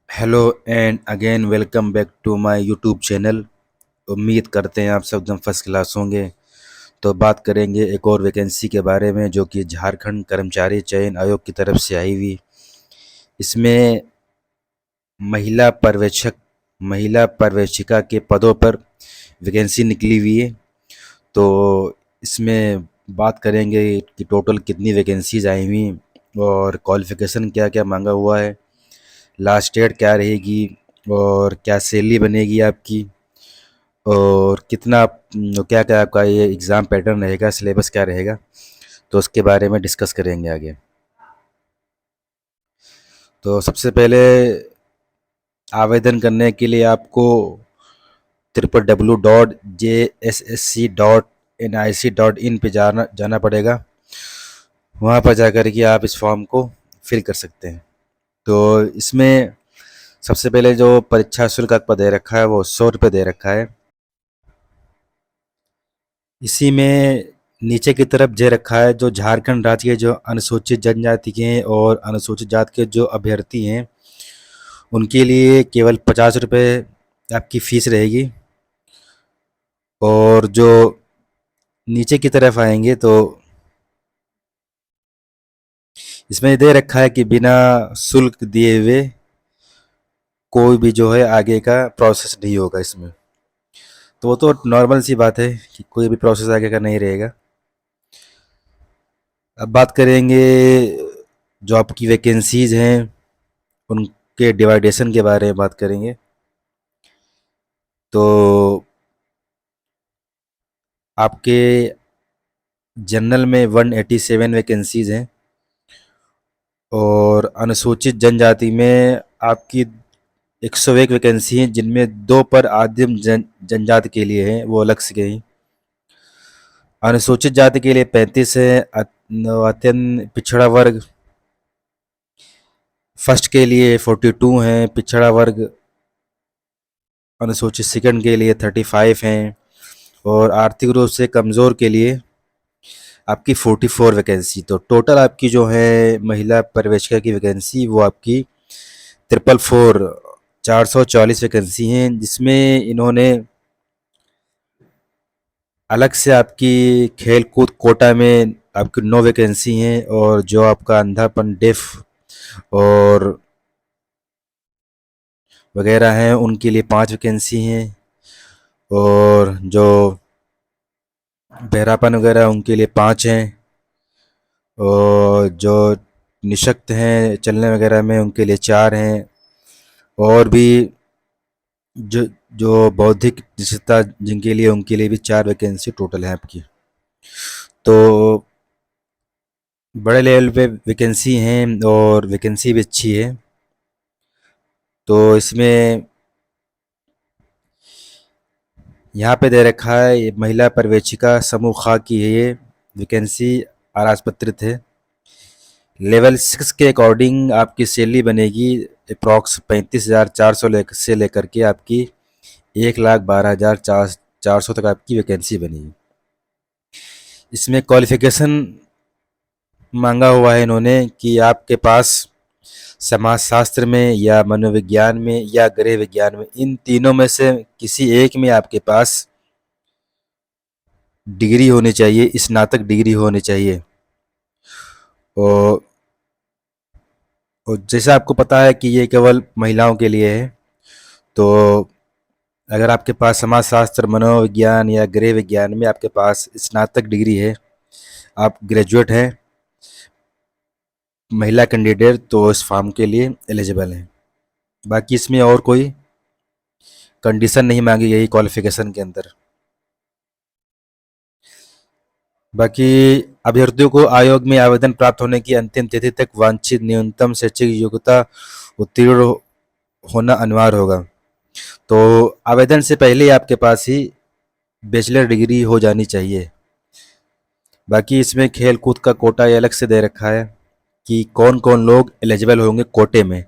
Hello and again welcome back to my YouTube channel. उम्मीद करते हैं आप सब एकदम फर्स्ट क्लास होंगे। तो बात करेंगे एक और वैकेंसी के बारे में जो कि झारखंड कर्मचारी चयन आयोग की तरफ से आई हुई। इसमें महिला पर्यवेक्षक महिला पर्यवेक्षिका के पदों पर वैकेंसी निकली हुई है। तो इसमें बात करेंगे कि टोटल कितनी वैकेंसीज आई हुई और क्वालिफ़िकेशन क्या क्या मांगा हुआ है, लास्ट डेट क्या रहेगी और क्या सैलरी बनेगी आपकी, और कितना क्या क्या आपका ये एग्ज़ाम पैटर्न रहेगा, सिलेबस क्या रहेगा। तो उसके बारे में डिस्कस करेंगे आगे। तो सबसे पहले आवेदन करने के लिए आपको www.jssc.nic.in पे जाना पड़ेगा। वहाँ पर जाकर के आप इस फॉर्म को फिल कर सकते हैं। तो इसमें सबसे पहले जो परीक्षा शुल्क आपका दे रखा है वो 100 रुपये दे रखा है। इसी में नीचे की तरफ दे रखा है जो झारखंड राज्य के जो अनुसूचित जनजाति के हैं और अनुसूचित जाति के जो अभ्यर्थी हैं उनके लिए केवल 50 रुपये आपकी फ़ीस रहेगी। और जो नीचे की तरफ आएंगे तो इसमें दे रखा है कि बिना शुल्क दिए हुए कोई भी जो है आगे का प्रोसेस नहीं होगा इसमें। तो वो तो नॉर्मल सी बात है कि कोई भी प्रोसेस आगे का नहीं रहेगा। अब बात करेंगे जो आपकी वैकेंसीज़ हैं उनके डिवाइडेशन के बारे में बात करेंगे। तो आपके जनरल में 187 वैकेंसीज़ हैं और अनुसूचित जनजाति में आपकी 101 वैकेंसी हैं, जिनमें 2 पर आदिम जनजाति के लिए हैं, वो अलग से हैं। अनुसूचित जाति के लिए 35 है। अत्यंत पिछड़ा वर्ग फर्स्ट के लिए 42 हैं। पिछड़ा वर्ग अनुसूचित सेकंड के लिए 35 हैं और आर्थिक रूप से कमज़ोर के लिए आपकी 44 वैकेंसी। तो टोटल आपकी जो है महिला पर्यवेक्षिका की वैकेंसी वो आपकी 444 वैकेंसी हैं, जिसमें इन्होंने अलग से आपकी खेल कूद कोटा में आपकी 9 वैकेंसी हैं और जो आपका अंधापन डेफ और वगैरह हैं उनके लिए 5 वैकेंसी हैं और जो बहरापन वगैरह उनके लिए 5 हैं और जो निशक्त हैं चलने वगैरह में उनके लिए 4 हैं और भी जो जो बौद्धिक निश्चितता जिनके लिए उनके लिए भी 4 वैकेंसी टोटल है आपकी। तो बड़े लेवल पे वैकेंसी हैं और वैकेंसी भी अच्छी है। तो इसमें यहाँ पे दे रखा है ये महिला पर्यवेक्षिका समूह खा की है, ये वैकेंसी अराजपत्रित है। लेवल 6 के अकॉर्डिंग आपकी सैलरी बनेगी अप्रॉक्स 35,400 से लेकर के आपकी 1,12,400 तक आपकी वैकेंसी बनेगी। इसमें क्वालिफिकेशन मांगा हुआ है इन्होंने कि आपके पास समाजशास्त्र में या मनोविज्ञान में या गृह विज्ञान में, इन तीनों में से किसी एक में आपके पास डिग्री होनी चाहिए, स्नातक डिग्री होनी चाहिए। और जैसा आपको पता है कि ये केवल महिलाओं के लिए है, तो अगर आपके पास समाजशास्त्र, मनोविज्ञान या गृह विज्ञान में आपके पास स्नातक डिग्री है, आप ग्रेजुएट हैं, महिला कैंडिडेट, तो इस फॉर्म के लिए एलिजिबल हैं। बाकी इसमें और कोई कंडीशन नहीं मांगी गई क्वालिफिकेशन के अंदर। बाकी अभ्यर्थियों को आयोग में आवेदन प्राप्त होने की अंतिम तिथि तक वांछित न्यूनतम शैक्षिक योग्यता उत्तीर्ण होना अनिवार्य होगा। तो आवेदन से पहले ही आपके पास ही बैचलर डिग्री हो जानी चाहिए। बाकी इसमें खेल कूद का कोटा ये अलग से दे रखा है कि कौन कौन लोग एलिजिबल होंगे कोटे में।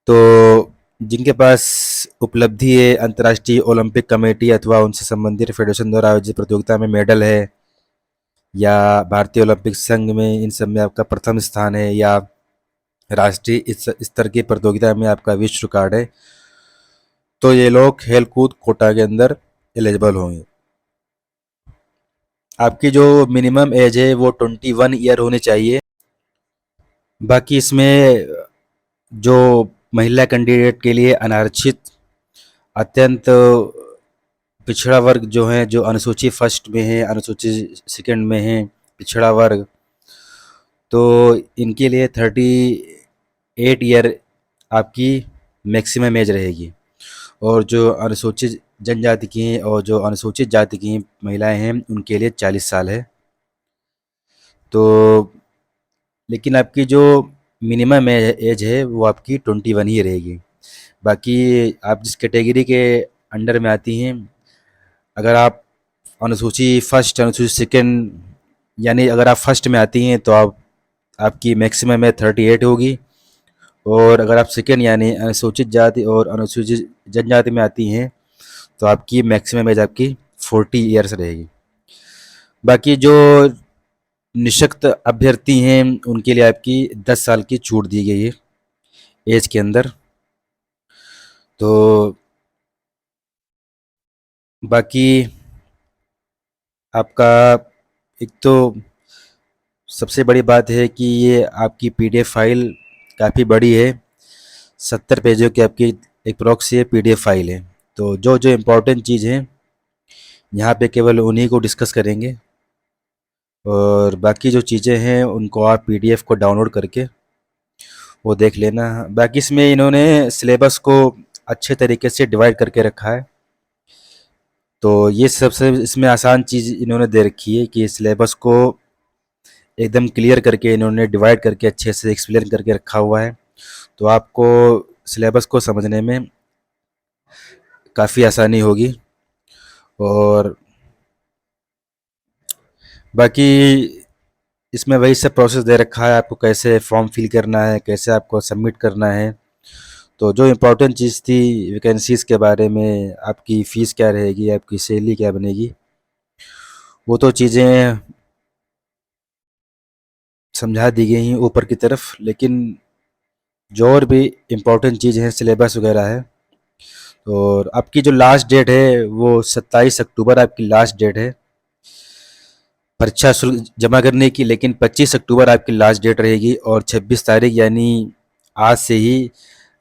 तो जिनके पास उपलब्धि है अंतर्राष्ट्रीय ओलंपिक कमेटी अथवा उनसे संबंधित फेडरेशन द्वारा आयोजित प्रतियोगिता में मेडल है, या भारतीय ओलंपिक संघ में इन सब में आपका प्रथम स्थान है, या राष्ट्रीय इस स्तर की प्रतियोगिता में आपका विश्व कार्ड है, तो ये लोग खेल कूद कोटा के अंदर एलिजिबल होंगे। आपकी जो मिनिमम एज है वो 21 ईयर होनी चाहिए। बाकी इसमें जो महिला कैंडिडेट के लिए अनारक्षित अत्यंत पिछड़ा वर्ग जो है, जो अनुसूची फर्स्ट में है, अनुसूची सेकंड में है, पिछड़ा वर्ग, तो इनके लिए 38 ईयर आपकी मैक्सिमम एज रहेगी। और जो अनुसूचित जनजाति की हैं और जो अनुसूचित जाति की महिलाएं हैं उनके लिए 40 साल है। तो लेकिन आपकी जो मिनिमम एज है वो आपकी 21 ही रहेगी। बाकी आप जिस कैटेगरी के अंडर में आती हैं, अगर आप अनुसूची फर्स्ट, अनुसूची सेकंड, यानी अगर आप फर्स्ट में आती हैं तो आप आपकी मैक्सिमम है 38 होगी। और अगर आप सेकंड यानी अनुसूचित जाति और अनुसूचित जनजाति में आती हैं तो आपकी मैक्सिमम एज आपकी 40 ईयर्स रहेगी। बाकी जो निःशक्त अभ्यर्थी हैं उनके लिए आपकी 10 साल की छूट दी गई है एज के अंदर। तो बाकी आपका एक तो सबसे बड़ी बात है कि ये आपकी पीडीएफ फाइल काफ़ी बड़ी है, 70 पेजों की आपकी एक प्रॉक्सी है पीडीएफ फाइल है। तो जो जो इम्पोर्टेंट चीज़ है यहाँ पे केवल उन्हीं को डिस्कस करेंगे, और बाकी जो चीज़ें हैं उनको आप पीडीएफ को डाउनलोड करके वो देख लेना। बाकी इसमें इन्होंने सिलेबस को अच्छे तरीके से डिवाइड करके रखा है। तो ये सबसे इसमें आसान चीज़ इन्होंने दे रखी है कि सिलेबस को एकदम क्लियर करके इन्होंने डिवाइड करके अच्छे से एक्सप्लेन करके रखा हुआ है। तो आपको सिलेबस को समझने में काफ़ी आसानी होगी। और बाकी इसमें वही सब प्रोसेस दे रखा है, आपको कैसे फॉर्म फिल करना है, कैसे आपको सबमिट करना है। तो जो इम्पोर्टेंट चीज़ थी वैकेंसीज़ के बारे में, आपकी फ़ीस क्या रहेगी, आपकी सैलरी क्या बनेगी, वो तो चीज़ें समझा दी गई हैं ऊपर की तरफ। लेकिन जो और भी इम्पोर्टेंट चीज़ हैं सिलेबस वगैरह है। और आपकी जो लास्ट डेट है वो 27 अक्टूबर आपकी लास्ट डेट है परीक्षा शुल्क जमा करने की। लेकिन 25 अक्टूबर आपकी लास्ट डेट रहेगी और 26 तारीख यानी आज से ही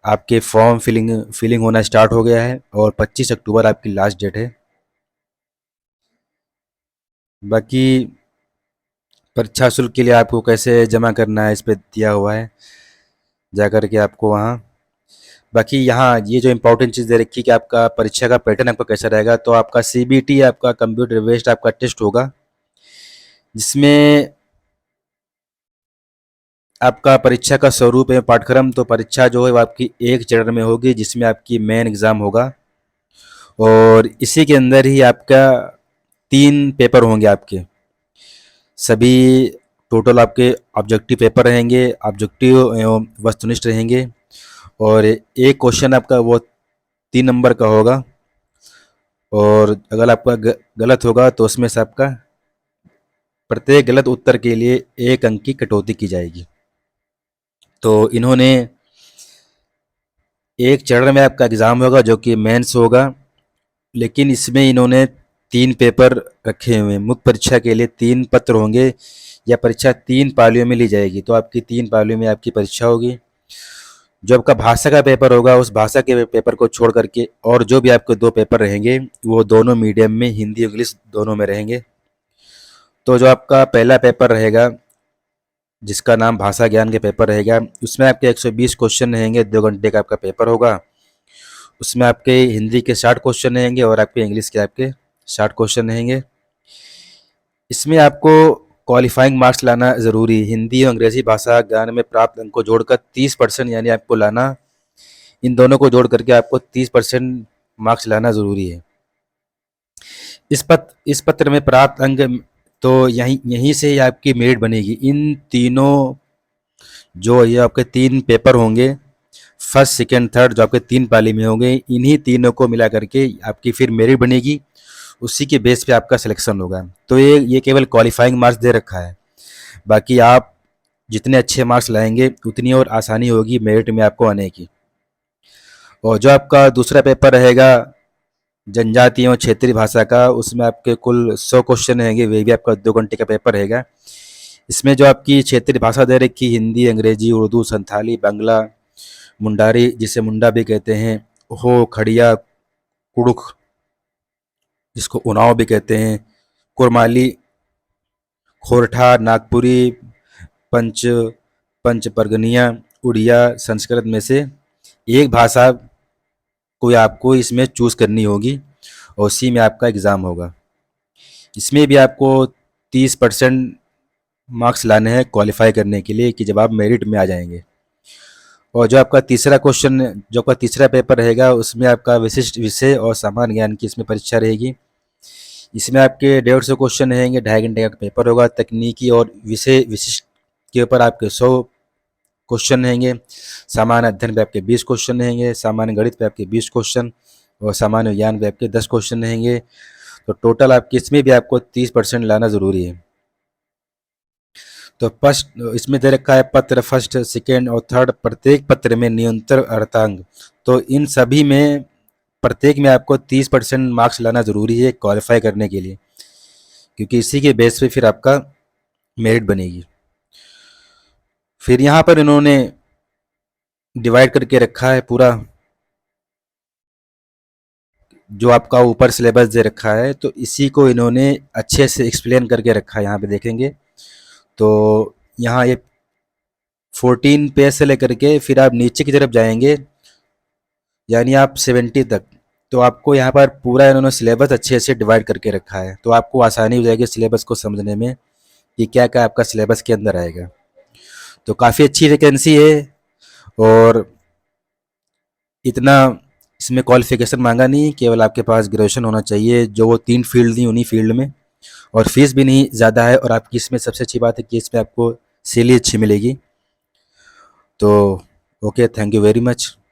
आपके फॉर्म फिलिंग होना स्टार्ट हो गया है और 25 अक्टूबर आपकी लास्ट डेट है। बाकी परीक्षा शुल्क के लिए आपको कैसे जमा करना है इस पे दिया हुआ है, जा कर के आपको वहाँ। बाकी यहाँ ये जो इम्पोर्टेंट चीज़ दे रखी है कि आपका परीक्षा का पैटर्न आपका कैसा रहेगा। तो आपका सीबीटी आपका कंप्यूटर बेस्ड आपका टेस्ट होगा, जिसमें आपका परीक्षा का स्वरूप है पाठ्यक्रम। तो परीक्षा जो है वो आपकी एक चरण में होगी, जिसमें आपकी मेन एग्ज़ाम होगा और इसी के अंदर ही आपका 3 पेपर होंगे आपके सभी। टोटल आपके ऑब्जेक्टिव पेपर रहेंगे, ऑब्जेक्टिव एवं वस्तुनिष्ठ रहेंगे। और एक क्वेश्चन आपका वो 3 नंबर का होगा, और अगर आपका गलत होगा तो उसमें से आपका प्रत्येक गलत उत्तर के लिए 1 अंक की कटौती की जाएगी। तो इन्होंने एक चरण में आपका एग्ज़ाम होगा जो कि मेंस होगा, लेकिन इसमें इन्होंने 3 पेपर रखे हुए हैं। मुख्य परीक्षा के लिए 3 पत्र होंगे, या परीक्षा 3 पालियों में ली जाएगी। तो आपकी 3 पालियों में आपकी परीक्षा होगी। जो आपका भाषा का पेपर होगा उस भाषा के पेपर को छोड़ करके और जो भी आपके 2 पेपर रहेंगे वो दोनों मीडियम में, हिंदी इंग्लिश दोनों में रहेंगे। तो जो आपका पहला पेपर रहेगा जिसका नाम भाषा ज्ञान के पेपर रहेगा, उसमें आपके 120 क्वेश्चन रहेंगे, 2 घंटे का आपका पेपर होगा। उसमें आपके हिंदी के 60 क्वेश्चन रहेंगे और आपके इंग्लिश के आपके 60 क्वेश्चन रहेंगे। इसमें आपको क्वालिफाइंग मार्क्स लाना ज़रूरी है। हिंदी और अंग्रेज़ी भाषा ज्ञान में प्राप्त अंक को जोड़कर 30% यानी आपको लाना, इन दोनों को जोड़ करके आपको 30% मार्क्स लाना ज़रूरी है। इस पत्र में प्राप्त अंक तो यहीं यहीं से ही आपकी मेरिट बनेगी। इन तीनों जो ये आपके 3 पेपर होंगे, फर्स्ट सेकंड थर्ड, जो आपके 3 पाली में होंगे, इन्हीं तीनों को मिला करके आपकी फिर मेरिट बनेगी। उसी के बेस पे आपका सिलेक्शन होगा। तो ये केवल क्वालिफाइंग मार्क्स दे रखा है। बाकी आप जितने अच्छे मार्क्स लाएंगे उतनी और आसानी होगी मेरिट में आपको आने की। और जो आपका दूसरा पेपर रहेगा जनजातीय और क्षेत्रीय भाषा का, उसमें आपके कुल 100 क्वेश्चन रहेंगे, वे भी आपका 2 घंटे का पेपर रहेगा। इसमें जो आपकी क्षेत्रीय भाषा दे रखी हिंदी, अंग्रेजी, उर्दू, संथाली, बांग्ला, मुंडारी जिसे मुंडा भी कहते हैं, हो, खड़िया, कुड़ुख जिसको उनाव भी कहते हैं, कुरमाली, खोरठा, नागपुरी, पंच पंच परगनिया, उड़िया, संस्कृत में से एक भाषा कोई आपको इसमें चूज करनी होगी और उसी में आपका एग्ज़ाम होगा। इसमें भी आपको 30% मार्क्स लाने हैं क्वालिफाई करने के लिए कि जब आप मेरिट में आ जाएंगे। और जो आपका तीसरा पेपर रहेगा उसमें आपका विशिष्ट विषय और सामान्य ज्ञान की इसमें परीक्षा रहेगी। इसमें आपके 150 क्वेश्चन रहेंगे, 2.5 घंटे का पेपर होगा। तकनीकी और विषय विशिष्ट के ऊपर आपके 100 क्वेश्चन रहेंगे। सामान्य अध्ययन पे आपके 20 क्वेश्चन रहेंगे, सामान्य गणित पे आपके 20 क्वेश्चन और सामान्य विज्ञान पे आपके 10 क्वेश्चन रहेंगे। तो टोटल आपकी इसमें भी आपको 30% लाना ज़रूरी है। तो फर्स्ट इसमें दे रखा है पत्र फर्स्ट, सेकेंड और थर्ड, प्रत्येक पत्र में न्यूनतम अर्थांक। तो इन सभी में प्रत्येक में आपको 30% मार्क्स लाना ज़रूरी है क्वालिफाई करने के लिए, क्योंकि इसी के बेस पे फिर आपका मेरिट बनेगी। फिर यहाँ पर इन्होंने डिवाइड करके रखा है पूरा, जो आपका ऊपर सिलेबस दे रखा है तो इसी को इन्होंने अच्छे से एक्सप्लेन करके रखा है। यहाँ पे देखेंगे तो यहाँ ये 14 पेज से लेकर के फिर आप नीचे की तरफ जाएंगे यानी आप 70 तक, तो आपको यहाँ पर पूरा इन्होंने सिलेबस अच्छे से डिवाइड करके रखा है, तो आपको आसानी हो जाएगी सिलेबस को समझने में कि क्या क्या आपका सिलेबस के अंदर आएगा। तो काफ़ी अच्छी वैकेंसी है और इतना इसमें क्वालिफिकेशन मांगा नहीं, केवल आपके पास ग्रेजुएशन होना चाहिए, जो वो 3 फील्ड दी उन्हीं फील्ड में। और फीस भी नहीं ज़्यादा है और आपकी इसमें सबसे अच्छी बात है कि इसमें आपको सैलरी अच्छी मिलेगी। तो okay, thank you very much.